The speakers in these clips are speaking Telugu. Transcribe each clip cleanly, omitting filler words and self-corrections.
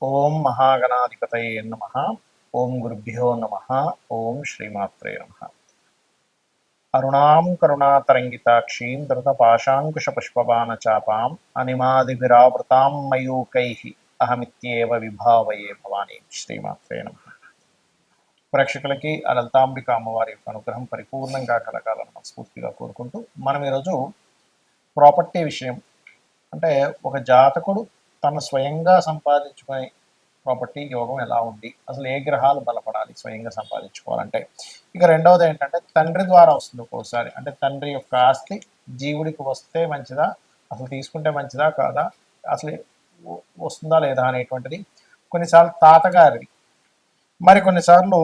ఓం మహాగణాధిపతయే నమః. ఓం గురుభ్యో నమః. ఓం శ్రీమాత్రే నమః. అరుణాం కరుణాతరంగితాక్షీం ధృతపాశాంకుశపుష్పబాణచాపాం అనిమాదిభిరావృతాం మయూకైః అహమిత్యేవ విభావయే భవానీ. శ్రీమాత్రే నమః. ప్రేక్షకులకి ఆ లలితాంబిక అమ్మవారి యొక్క అనుగ్రహం పరిపూర్ణంగా కలగాలని మనస్ఫూర్తిగా కోరుకుంటూ మనం ఈరోజు ప్రాపర్టీ విషయం, అంటే ఒక జాతకుడు తను స్వయంగా సంపాదించుకునే ప్రాపర్టీ యోగం ఎలా ఉంది, అసలు ఏ గ్రహాలు బలపడాలి స్వయంగా సంపాదించుకోవాలంటే. ఇక రెండవది ఏంటంటే తండ్రి ద్వారా వస్తుంది ఒక్కోసారి, అంటే తండ్రి యొక్క ఆస్తి జీవుడికి వస్తే మంచిదా, అసలు తీసుకుంటే మంచిదా కాదా, అసలు వస్తుందా లేదా అనేటువంటిది. కొన్నిసార్లు తాతగారిది, మరి కొన్నిసార్లు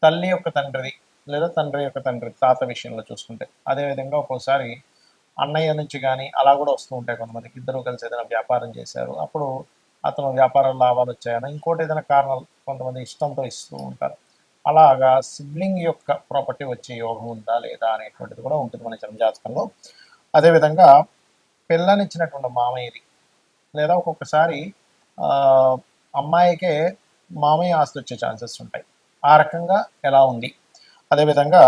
తల్లి యొక్క తండ్రిది, లేదా తండ్రి యొక్క తండ్రి తాత విషయంలో చూసుకుంటే. అదేవిధంగా ఒక్కోసారి అన్నయ్య నుంచి కానీ అలా కూడా వస్తూ ఉంటాయి. కొంతమందికి ఇద్దరు కలిసి ఏదైనా వ్యాపారం చేశారు, అప్పుడు అతను వ్యాపార లాభాలు వచ్చాయని, ఇంకోటి ఏదైనా కారణాలు కొంతమంది ఇష్టంతో ఇస్తూ ఉంటారు. అలాగా సిబ్లింగ్ యొక్క ప్రాపర్టీ వచ్చే యోగం ఉందా లేదా అనేటువంటిది కూడా ఉంటుంది మన జన్మజాతకంలో. అదేవిధంగా పిల్లనిచ్చినటువంటి మామయ్యది, లేదా ఒక్కొక్కసారి అమ్మాయికే మామయ్య ఆస్తి వచ్చే ఛాన్సెస్ ఉంటాయి. ఆ రకంగా ఎలా ఉంది. అదేవిధంగా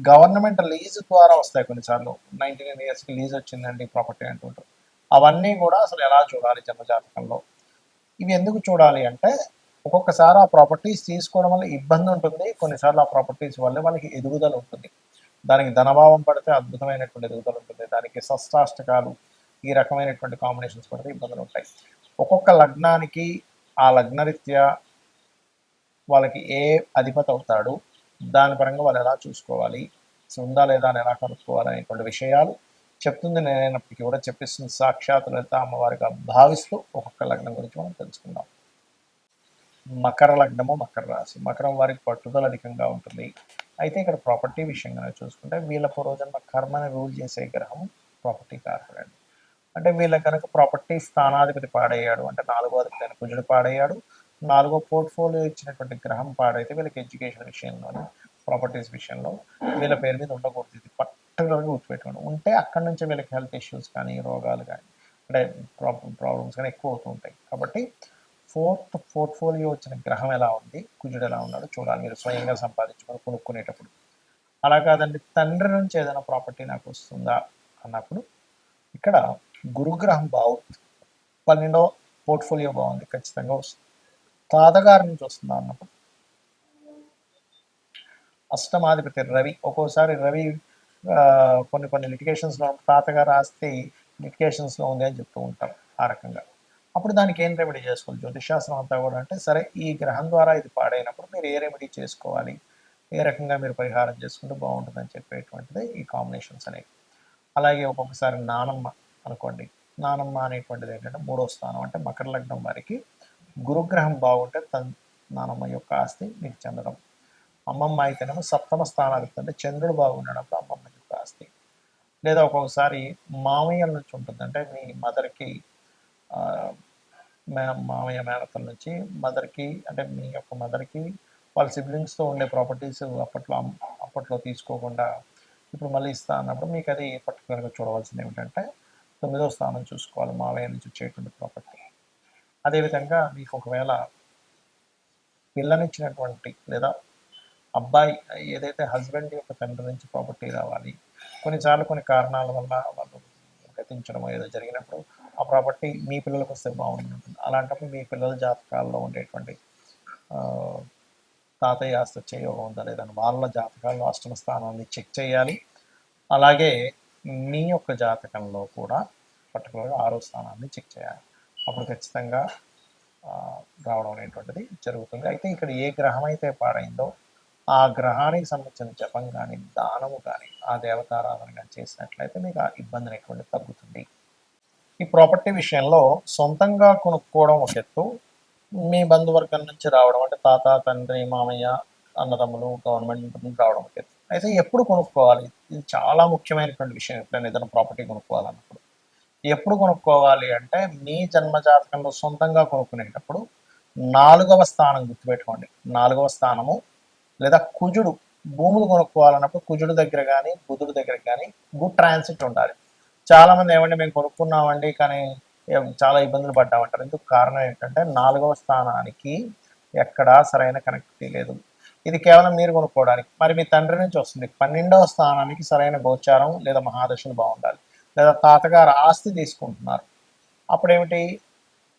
గవర్నమెంట్ లీజ్ ద్వారా వస్తాయి కొన్నిసార్లు. 99 ఇయర్స్కి లీజ్ వచ్చిందండి ప్రాపర్టీ అంటుంటారు. అవన్నీ కూడా అసలు ఎలా చూడాలి జన్మజాతకంలో. ఇవి ఎందుకు చూడాలి అంటే, ఒక్కొక్కసారి ఆ ప్రాపర్టీస్ తీసుకోవడం వల్ల ఇబ్బంది ఉంటుంది, కొన్నిసార్లు ఆ ప్రాపర్టీస్ వల్ల వాళ్ళకి ఎదుగుదల ఉంటుంది. దానికి ధనభావం పడితే అద్భుతమైనటువంటి ఎదుగుదల ఉంటుంది, దానికి షష్టాష్టకాలు ఈ రకమైనటువంటి కాంబినేషన్స్ పడితే ఇబ్బందులు ఉంటాయి. ఒక్కొక్క లగ్నానికి ఆ లగ్నరీత్యా వాళ్ళకి ఏ అధిపతి అవుతాడు, దాని పరంగా వాళ్ళు ఎలా చూసుకోవాలి, ఉందా లేదా అని ఎలా కనుక్కోవాలి అనేటువంటి విషయాలు చెప్తుంది నేనైనప్పటికీ కూడా చెప్పిస్తుంది సాక్షాత్ లలిత అమ్మవారిగా భావిస్తూ ఒక్కొక్క లగ్నం గురించి మనం తెలుసుకుందాం. మకర లగ్నము, మకర రాశి. మకరం వారికి పట్టుదల అధికంగా ఉంటుంది. అయితే ఇక్కడ ప్రాపర్టీ విషయంగా చూసుకుంటే వీళ్ళ పూర్వజన్మ కర్మని రూల్ చేసే గ్రహం ప్రాపర్టీ కారకుడండి. అంటే వీళ్ళ కనుక ప్రాపర్టీ స్థానాధిపతి పాడయ్యాడు అంటే, నాలుగో అధిపతి కుజుడు పాడయ్యాడు, నాలుగో పోర్ట్ఫోలియో ఇచ్చినటువంటి గ్రహం పాడైతే వీళ్ళకి ఎడ్యుకేషన్ విషయంలోనే ప్రాపర్టీస్ విషయంలో వీళ్ళ పేరు మీద ఉండకూడదు. ఇది పర్టికులర్గా గుర్తుపెట్టుకోండి. ఉంటే అక్కడి నుంచి వీళ్ళకి హెల్త్ ఇష్యూస్ కానీ, రోగాలు కానీ, అంటే ప్రాబ్లమ్స్ కానీ ఎక్కువ అవుతూ ఉంటాయి. కాబట్టి ఫోర్త్ పోర్ట్ఫోలియో వచ్చిన గ్రహం ఎలా ఉంది, కుజుడు ఎలా ఉన్నాడో చూడాలి మీరు స్వయంగా సంపాదించుకొని కొనుక్కునేటప్పుడు. అలా కాదండి తండ్రి నుంచి ఏదైనా ప్రాపర్టీ నాకు వస్తుందా అన్నప్పుడు, ఇక్కడ గురుగ్రహం బాగుంది, 12వ పోర్ట్ఫోలియో బాగుంది, ఖచ్చితంగా వస్తుంది. తాతగారి నుంచి వస్తుందా అన్నప్పుడు అష్టమాధిపతి రవి, ఒక్కోసారి రవి కొన్ని లిటిగేషన్స్లో తాతగారు ఆస్తి లిటిగేషన్స్లో ఉంది అని చెప్తూ ఉంటాం. ఆ రకంగా అప్పుడు దానికి ఏం రెమెడీ చేసుకోవాలి జ్యోతిషాస్త్రం అంతా కూడా, అంటే సరే ఈ గ్రహం ద్వారా ఇది పాడైనప్పుడు మీరు ఏ రెమెడీ చేసుకోవాలి, ఏ రకంగా మీరు పరిహారం చేసుకుంటే బాగుంటుందని చెప్పేటువంటిది ఈ కాంబినేషన్స్ అనేవి. అలాగే ఒక్కొక్కసారి నానమ్మ అనుకోండి, నానమ్మ అనేటువంటిది ఏంటంటే 3వ స్థానం, అంటే మకర లగ్నం వారికి గురుగ్రహం బాగుంటే నానమ్మ యొక్క ఆస్తి మీకు చెందడం. అమ్మమ్మ అయితేనేమో 7వ స్థానాధిపతి, అంటే చంద్రుడు బాగుండడంతో అమ్మమ్మ యొక్క ఆస్తి. లేదా ఒక్కొక్కసారి మామయ్యల నుంచి ఉంటుంది, అంటే మీ మదర్కి మామయ్య మేనతల నుంచి మదర్కి, అంటే మీ యొక్క మదర్కి వాళ్ళ సిబ్లింగ్స్తో ఉండే ప్రాపర్టీస్ అప్పట్లో తీసుకోకుండా ఇప్పుడు మళ్ళీ ఇస్తా అన్నప్పుడు మీకు అది పర్టికులర్గా చూడవలసింది ఏమిటంటే 9వ స్థానం చూసుకోవాలి, మామయ్య నుంచి వచ్చేటువంటి ప్రాపర్టీ. అదేవిధంగా మీకు ఒకవేళ పిల్లనిచ్చినటువంటి లేదా అబ్బాయి ఏదైతే హస్బెండ్ యొక్క తండ్రి నుంచి ప్రాపర్టీ రావాలి, కొన్నిసార్లు కొన్ని కారణాల వల్ల వాళ్ళు గతించడం ఏదో జరిగినప్పుడు ఆ ప్రాపర్టీ మీ పిల్లలకు వస్తే బాగుంటుంది. అలాంటప్పుడు మీ పిల్లల జాతకాల్లో ఉండేటువంటి తాతయ్య ఆస్తి వచ్చే యోగం ఉందా లేదా వాళ్ళ జాతకాల్లో అష్టమ స్థానాన్ని చెక్ చేయాలి. అలాగే మీ యొక్క జాతకంలో కూడా పర్టికులర్గా 6వ స్థానాన్ని చెక్ చేయాలి. అప్పుడు ఖచ్చితంగా రావడం అనేటువంటిది జరుగుతుంది. అయితే ఇక్కడ ఏ గ్రహం అయితే పాడైందో ఆ గ్రహానికి సంబంధించిన జపం కానీ, దానము కానీ, ఆ దేవతారాధన కానీ చేసినట్లయితే మీకు ఆ ఇబ్బంది అనేటువంటి తగ్గుతుంది. ఈ ప్రాపర్టీ విషయంలో సొంతంగా కొనుక్కోవడం ఒక ఎత్తు, మీ బంధువర్గం నుంచి రావడం అంటే తాత, తండ్రి, మామయ్య, అన్నదమ్ములు, గవర్నమెంట్ నుంచి రావడం ఒక ఎత్తు. అయితే ఎప్పుడు కొనుక్కోవాలి, ఇది చాలా ముఖ్యమైనటువంటి విషయం. ఎప్పుడైనా ఏదైనా ప్రాపర్టీ కొనుక్కోవాలన్నప్పుడు ఎప్పుడు కొనుక్కోవాలి అంటే, మీ జన్మజాతకంలో సొంతంగా కొనుక్కునేటప్పుడు 4వ స్థానం గుర్తుపెట్టుకోండి. 4వ స్థానము లేదా కుజుడు, భూములు కొనుక్కోవాలన్నప్పుడు కుజుడు దగ్గర కానీ బుధుడు దగ్గర కానీ గుడ్ ట్రాన్సిట్ ఉండాలి. చాలామంది ఏమంటే మేము కొనుక్కున్నామండి కానీ చాలా ఇబ్బందులు పడ్డామంటారు. ఎందుకు కారణం ఏంటంటే 4వ స్థానానికి ఎక్కడా సరైన కనెక్టివిటీ లేదు. ఇది కేవలం మీరు కొనుక్కోవడానికి. మరి మీ తండ్రి నుంచి వస్తుంది. 12వ స్థానానికి సరైన గోచారం లేదా మహాదశలు బాగుండాలి. లేదా తాతగారు ఆస్తి తీసుకుంటున్నారు. అప్పుడేమిటి,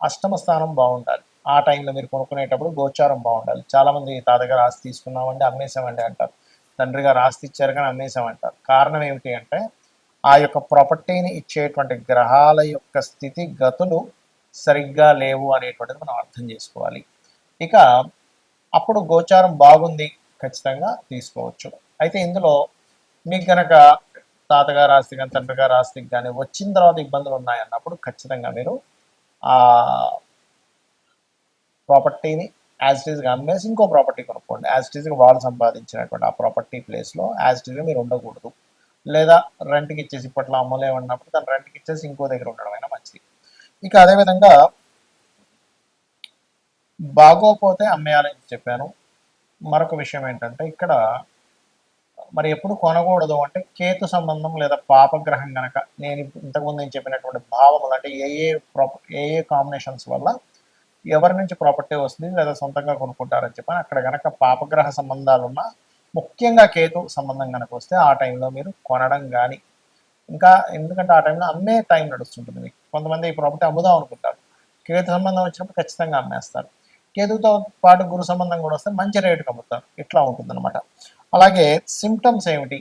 అష్టమ స్థానం బాగుండాలి. ఆ టైంలో మీరు కొనుక్కునేటప్పుడు గోచారం బాగుండాలి. చాలామంది తాతగారు ఆస్తి తీసుకున్నామండి అమ్మేసామండి అంటారు. తండ్రి గారు ఆస్తి ఇచ్చారు కానీ అమ్మేసామంటారు. కారణం ఏమిటి అంటే ఆ యొక్క ప్రాపర్టీని ఇచ్చేటువంటి గ్రహాల యొక్క స్థితి గతులు సరిగ్గా లేవు అనేటువంటిది మనం అర్థం చేసుకోవాలి. ఇక అప్పుడు గోచారం బాగుంది, ఖచ్చితంగా తీసుకోవచ్చు. అయితే ఇందులో మీకు కనుక తాతగారు ఆస్తి కానీ తండ్రి గారు ఆస్తికి కానీ వచ్చిన తర్వాత ఇబ్బందులు ఉన్నాయన్నప్పుడు ఖచ్చితంగా మీరు ఆ ప్రాపర్టీని యాజ్ ఇట్ ఈస్గా అమ్మేసి ఇంకో ప్రాపర్టీ కొనుక్కోండి. యాజ్ ఇట్ ఈస్గా వాళ్ళు సంపాదించినటువంటి ఆ ప్రాపర్టీ ప్లేస్లో యాజ్ ఇట్ ఈస్గా మీరు ఉండకూడదు. లేదా రెంట్కి ఇచ్చేసి ఇప్పట్లో అమ్మలేమన్నప్పుడు దాన్ని రెంట్కి ఇచ్చేసి ఇంకో దగ్గర ఉండడం అయినా మంచిది. ఇక అదేవిధంగా బాగోపోతే అమ్మేయాలని చెప్పాను. మరొక విషయం ఏంటంటే ఇక్కడ మరి ఎప్పుడు కొనకూడదు అంటే కేతు సంబంధం లేదా పాపగ్రహం కనుక నేను ఇంతకుముందు నేను చెప్పినటువంటి భావములు అంటే ఏ ఏ కాంబినేషన్స్ వల్ల ఎవరి నుంచి ప్రాపర్టీ వస్తుంది లేదా సొంతంగా కొనుక్కుంటారని చెప్పని అక్కడ కనుక పాపగ్రహ సంబంధాలు ఉన్న ముఖ్యంగా కేతు సంబంధం కనుక వస్తే ఆ టైంలో మీరు కొనడం కానీ ఇంకా ఎందుకంటే ఆ టైంలో అమ్మే టైం నడుస్తుంటుంది. మీకు కొంతమంది ఈ ప్రాపర్టీ అమ్ముదాం అనుకుంటారు, కేతు సంబంధం వచ్చినప్పుడు ఖచ్చితంగా అమ్మేస్తారు. కేతుతో పాటు గురు సంబంధం కూడా వస్తే మంచి రేటుకి అమ్ముతారు. ఇట్లా ఉంటుందన్నమాట. అలాగే సిమ్టమ్స్ ఏమిటి,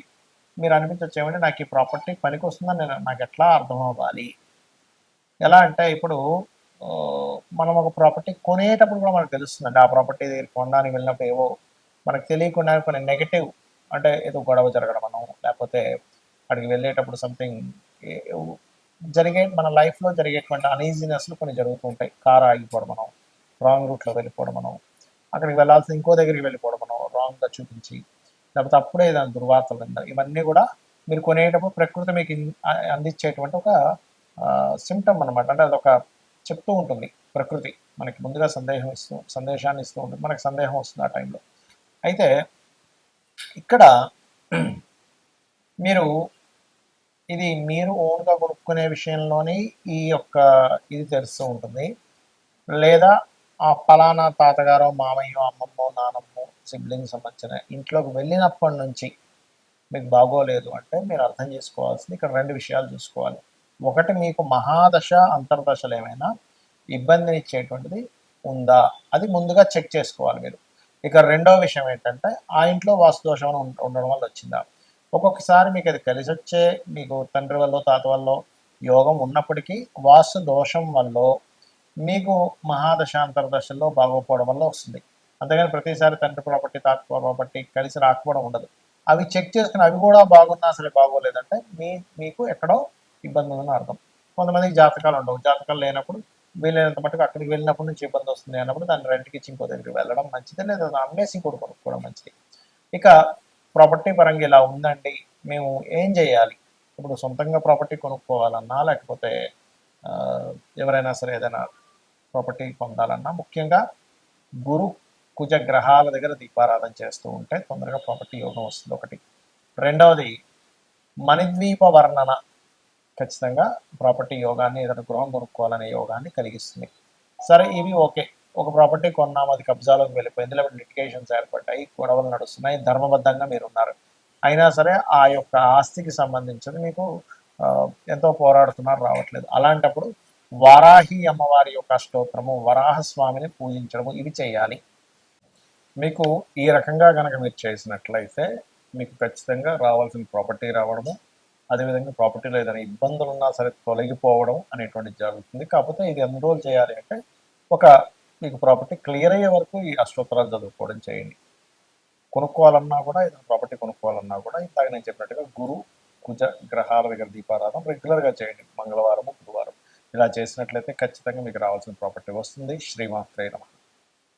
మీరు అనిపించవచ్చు ఏమిటి నాకు ఈ ప్రాపర్టీ పనికి వస్తుందని నాకు ఎట్లా అర్థం అవ్వాలి. ఎలా అంటే ఇప్పుడు మనం ఒక ప్రాపర్టీ కొనేటప్పుడు కూడా మనకు తెలుస్తుందండి. ఆ ప్రాపర్టీ కొనడానికి వెళ్ళినప్పుడు ఏవో మనకు తెలియకుండా కొన్ని నెగటివ్ అంటే ఏదో గొడవ జరగడం మనం లేకపోతే అక్కడికి వెళ్ళేటప్పుడు సంథింగ్ మన లైఫ్లో జరిగేటువంటి అనీజీనెస్లు కొన్ని జరుగుతూ ఉంటాయి. కారు ఆగిపోవడం, మనం రాంగ్ రూట్లో వెళ్ళిపోవడం, మనం అక్కడికి వెళ్ళాల్సిన ఇంకో దగ్గరికి వెళ్ళిపోవడం, మనం రాంగ్గా చూపించి లేకపోతే అప్పుడే దాని దుర్వార్తలు విన్నారు. ఇవన్నీ కూడా మీరు కొనేటప్పుడు ప్రకృతి మీకు అందించేటువంటి ఒక సిమ్టమ్ అనమాట. అంటే అదొక చెప్తూ ఉంటుంది ప్రకృతి మనకి ముందుగా సందేశాన్ని ఇస్తూ ఉంటుంది. మనకి సందేహం వస్తుంది ఆ టైంలో. అయితే ఇక్కడ ఇది మీరు ఓన్గా కొనుక్కునే విషయంలోనే ఈ యొక్క ఇది తెలుస్తూ ఉంటుంది. లేదా ఆ ఫలానా తాతగారో మామయ్యో అమ్మమ్మో నానమ్మో సిబ్లింగ్ సంబంధించిన ఇంట్లోకి వెళ్ళినప్పటి నుంచి మీకు బాగోలేదు అంటే మీరు అర్థం చేసుకోవాల్సింది ఇక్కడ 2 విషయాలు చూసుకోవాలి. ఒకటి, మీకు మహాదశ అంతర్దశలు ఏమైనా ఇబ్బందినిచ్చేటువంటిది ఉందా, అది ముందుగా చెక్ చేసుకోవాలి మీరు. ఇక రెండవ విషయం ఏంటంటే ఆ ఇంట్లో వాస్తు దోషం ఉండడం వల్ల వచ్చిందా. ఒక్కొక్కసారి మీకు అది కలిసి వచ్చే మీకు తండ్రి వల్ల తాత వల్ల యోగం ఉన్నప్పటికీ వాస్తు దోషం వల్ల మీకు మహాదశ అంతర్దశల్లో బాగోపోవడం వల్ల వస్తుంది. అంతేగాని ప్రతిసారి తండ్రి ప్రాపర్టీ తాత ప్రాపర్టీ కలిసి రాకపోవడం ఉండదు. అవి చెక్ చేసుకుని అవి కూడా బాగున్నా సరే బాగోలేదంటే మీకు ఎక్కడో ఇబ్బంది ఉందని అర్థం. కొంతమందికి జాతకాలు ఉండవు. జాతకాలు లేనప్పుడు వీలైనంత మటుకు అక్కడికి వెళ్ళినప్పటి నుంచి ఇబ్బంది వస్తుంది అన్నప్పుడు దాన్ని రెంట్కి ఇచ్చి ఇంకో దగ్గరికి వెళ్ళడం మంచిది, లేదా అమ్మేసి ఇంకోటి కొనుక్కోవడం మంచిది. ఇక ప్రాపర్టీ పరంగా ఇలా ఉందండి, మేము ఏం చేయాలి? ఇప్పుడు సొంతంగా ప్రాపర్టీ కొనుక్కోవాలన్నా లేకపోతే ఎవరైనా సరే ఏదైనా ప్రాపర్టీ పొందాలన్నా ముఖ్యంగా గురు కుజ గ్రహాల దగ్గర దీపారాధన చేస్తూ ఉంటే తొందరగా ప్రాపర్టీ యోగం వస్తుంది ఒకటి. రెండవది, మణిద్వీప వర్ణన ఖచ్చితంగా ప్రాపర్టీ యోగాన్ని ఏదైనా గృహం కొనుక్కోవాలనే యోగాన్ని కలిగిస్తుంది. సరే ఇవి ఓకే, ఒక ప్రాపర్టీ కొన్నాము అది కబ్జాలోకి వెళ్ళిపోయింది, లేకపోతే లిటిగేషన్స్ ఏర్పడ్డాయి, గొడవలు నడుస్తున్నాయి, ధర్మబద్ధంగా మీరు ఉన్నారు, అయినా సరే ఆ యొక్క ఆస్తికి సంబంధించి మీకు ఎంతో పోరాడుతున్నారు, రావట్లేదు. అలాంటప్పుడు వారాహి అమ్మవారి యొక్క స్తోత్రము, వరాహస్వామిని పూజించడము ఇవి చేయాలి. మీకు ఈ రకంగా కనుక మీరు చేసినట్లయితే మీకు ఖచ్చితంగా రావాల్సిన ప్రాపర్టీ రావడము, అదేవిధంగా ప్రాపర్టీలో ఏదైనా ఇబ్బందులు ఉన్నా సరే తొలగిపోవడం అనేటువంటిది జరుగుతుంది. కాకపోతే ఇది ఎన్ని రోజులు చేయాలి అంటే మీకు ప్రాపర్టీ క్లియర్ అయ్యే వరకు ఈ అష్టోత్తరాలు చదువుకోవడం చేయండి. కొనుక్కోవాలన్నా కూడా ఏదైనా ప్రాపర్టీ కొనుక్కోవాలన్నా కూడా ఇందాక నేను చెప్పినట్టుగా గురు కుజ గ్రహాల దగ్గర దీపారాధన రెగ్యులర్గా చేయండి. మంగళవారం బుధవారం ఇలా చేసినట్లయితే ఖచ్చితంగా మీకు రావాల్సిన ప్రాపర్టీ వస్తుంది. శ్రీమాత్రే నమః.